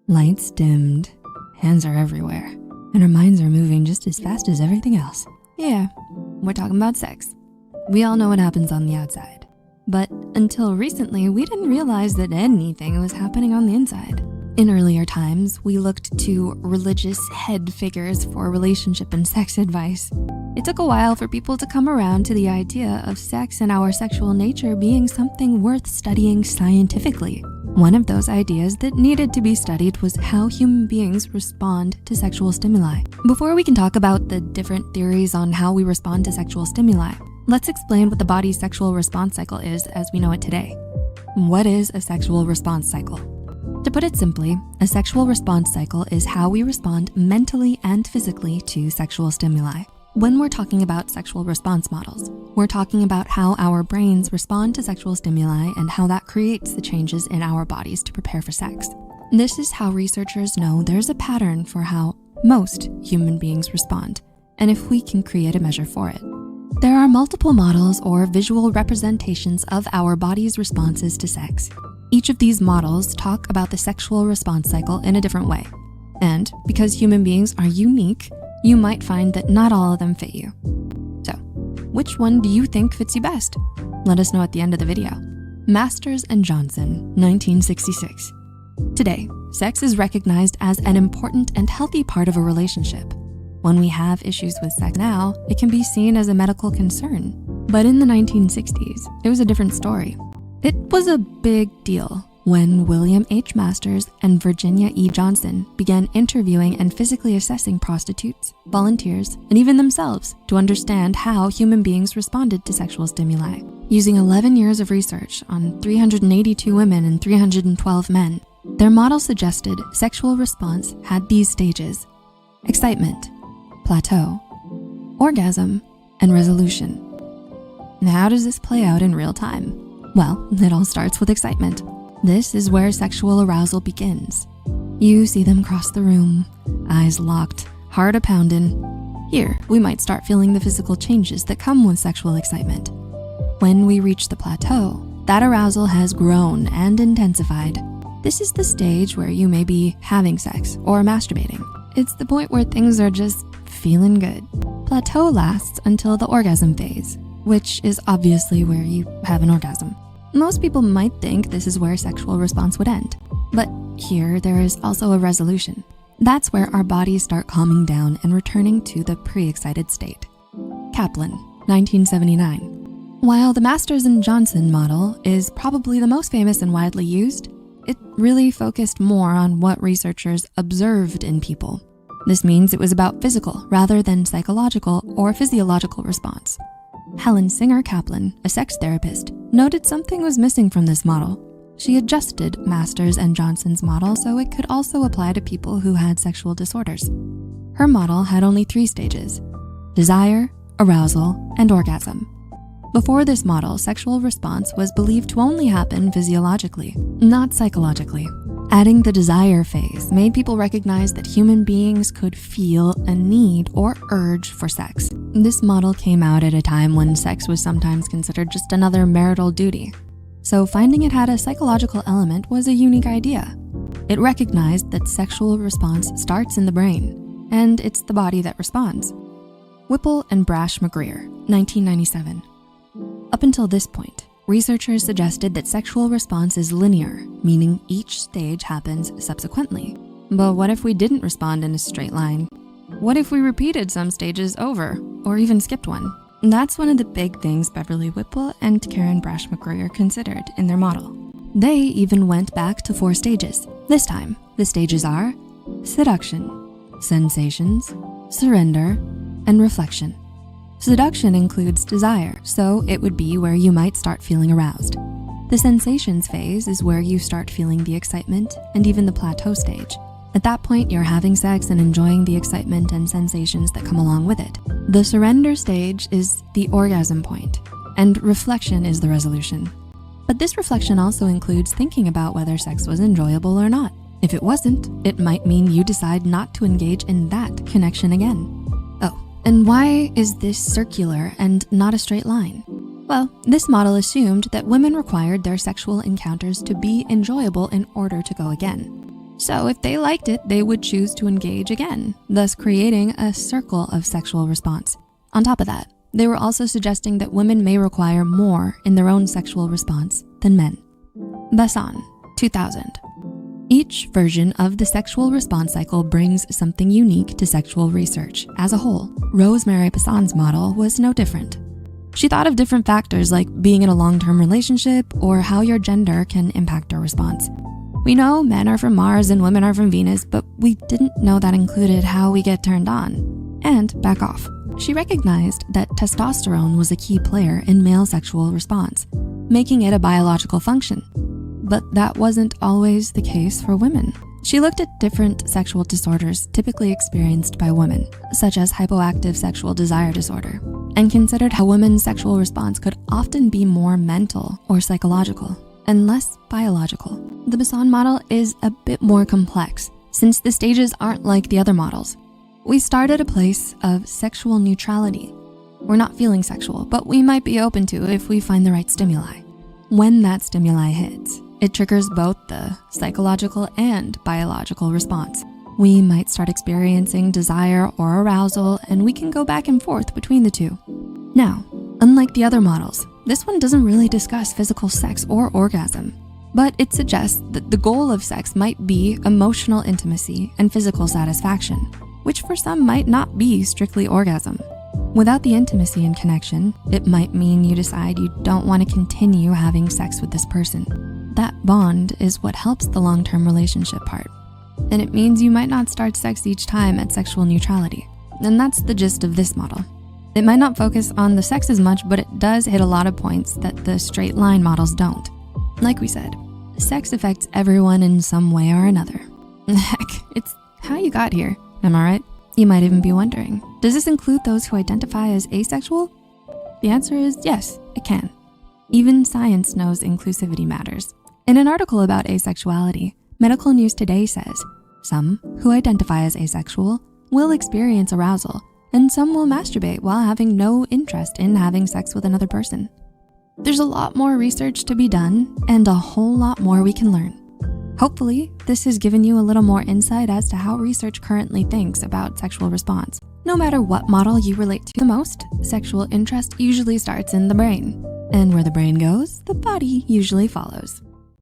Lights dimmed, hands are everywhere, and our minds are moving just as fast as everything else. Yeah, we're talking about sex. We all know what happens on the outside. But until recently, we didn't realize that anything was happening on the inside. In earlier times, we looked to religious head figures for relationship and sex advice. It took a while for people to come around to the idea of sex and our sexual nature being something worth studying scientifically. One of those ideas that needed to be studied was how human beings respond to sexual stimuli. Before we can talk about the different theories on how we respond to sexual stimuli, let's explain what the body's sexual response cycle is as we know it today. What is a sexual response cycle? To put it simply, a sexual response cycle is how we respond mentally and physically to sexual stimuli. When we're talking about sexual response models, we're talking about how our brains respond to sexual stimuli and how that creates the changes in our bodies to prepare for sex. This is how researchers know there's a pattern for how most human beings respond, and if we can create a measure for it. There are multiple models or visual representations of our body's responses to sex. Each of these models talk about the sexual response cycle in a different way. And because human beings are unique, you might find that not all of them fit you. So, which one do you think fits you best? Let us know at the end of the video. Masters and Johnson, 1966. Today, sex is recognized as an important and healthy part of a relationship. When we have issues with sex now, it can be seen as a medical concern. But in the 1960s, it was a different story. It was a big deal when William H. Masters and Virginia E. Johnson began interviewing and physically assessing prostitutes, volunteers, and even themselves to understand how human beings responded to sexual stimuli. Using 11 years of research on 382 women and 312 men, their model suggested sexual response had these stages: excitement, plateau, orgasm, and resolution. Now, how does this play out in real time? Well, it all starts with excitement. This is where sexual arousal begins. You see them cross the room, eyes locked, heart a-poundin'. Here, we might start feeling the physical changes that come with sexual excitement. When we reach the plateau, that arousal has grown and intensified. This is the stage where you may be having sex or masturbating. It's the point where things are just feeling good. Plateau lasts until the orgasm phase, which is obviously where you have an orgasm. Most people might think this is where sexual response would end, but here there is also a resolution. That's where our bodies start calming down and returning to the pre-excited state. Kaplan, 1979. While the Masters and Johnson model is probably the most famous and widely used, it really focused more on what researchers observed in people. This means it was about physical rather than psychological or physiological response. Helen Singer Kaplan, a sex therapist, noted something was missing from this model. She adjusted Masters and Johnson's model so it could also apply to people who had sexual disorders. Her model had only 3 stages: desire, arousal, and orgasm. Before this model, sexual response was believed to only happen physiologically, not psychologically. Adding the desire phase made people recognize that human beings could feel a need or urge for sex. This model came out at a time when sex was sometimes considered just another marital duty. So finding it had a psychological element was a unique idea. It recognized that sexual response starts in the brain, and it's the body that responds. Whipple and Brash McGreer, 1997. Up until this point, researchers suggested that sexual response is linear, meaning each stage happens subsequently. But what if we didn't respond in a straight line? What if we repeated some stages over, or even skipped one? That's one of the big things Beverly Whipple and Karen Brash McGreer considered in their model. They even went back to 4 stages. This time, the stages are seduction, sensations, surrender, and reflection. Seduction includes desire, so it would be where you might start feeling aroused. The sensations phase is where you start feeling the excitement and even the plateau stage. At that point, you're having sex and enjoying the excitement and sensations that come along with it. The surrender stage is the orgasm point, and reflection is the resolution. But this reflection also includes thinking about whether sex was enjoyable or not. If it wasn't, it might mean you decide not to engage in that connection again. Oh, and why is this circular and not a straight line? Well, this model assumed that women required their sexual encounters to be enjoyable in order to go again. So if they liked it, they would choose to engage again, thus creating a circle of sexual response. On top of that, they were also suggesting that women may require more in their own sexual response than men. Besson, 2000. Each version of the sexual response cycle brings something unique to sexual research as a whole. Rosemary Besson's model was no different. She thought of different factors like being in a long-term relationship or how your gender can impact our response. We know men are from Mars and women are from Venus, but we didn't know that included how we get turned on. And back off. She recognized that testosterone was a key player in male sexual response, making it a biological function. But that wasn't always the case for women. She looked at different sexual disorders typically experienced by women, such as hypoactive sexual desire disorder, and considered how women's sexual response could often be more mental or psychological and less biological. The Besson model is a bit more complex since the stages aren't like the other models. We start at a place of sexual neutrality. We're not feeling sexual, but we might be open to if we find the right stimuli. When that stimuli hits, it triggers both the psychological and biological response. We might start experiencing desire or arousal, and we can go back and forth between the two. Now, unlike the other models, this one doesn't really discuss physical sex or orgasm, but it suggests that the goal of sex might be emotional intimacy and physical satisfaction, which for some might not be strictly orgasm. Without the intimacy and connection, it might mean you decide you don't want to continue having sex with this person. That bond is what helps the long-term relationship part. And it means you might not start sex each time at sexual neutrality. And that's the gist of this model. It might not focus on the sex as much, but it does hit a lot of points that the straight line models don't. Like we said, sex affects everyone in some way or another. Heck, it's how you got here, am I right? You might even be wondering, does this include those who identify as asexual? The answer is yes, it can. Even science knows inclusivity matters. In an article about asexuality, Medical News Today says, some who identify as asexual will experience arousal, and some will masturbate while having no interest in having sex with another person. There's a lot more research to be done and a whole lot more we can learn. Hopefully, this has given you a little more insight as to how research currently thinks about sexual response. No matter what model you relate to the most, sexual interest usually starts in the brain. And where the brain goes, the body usually follows.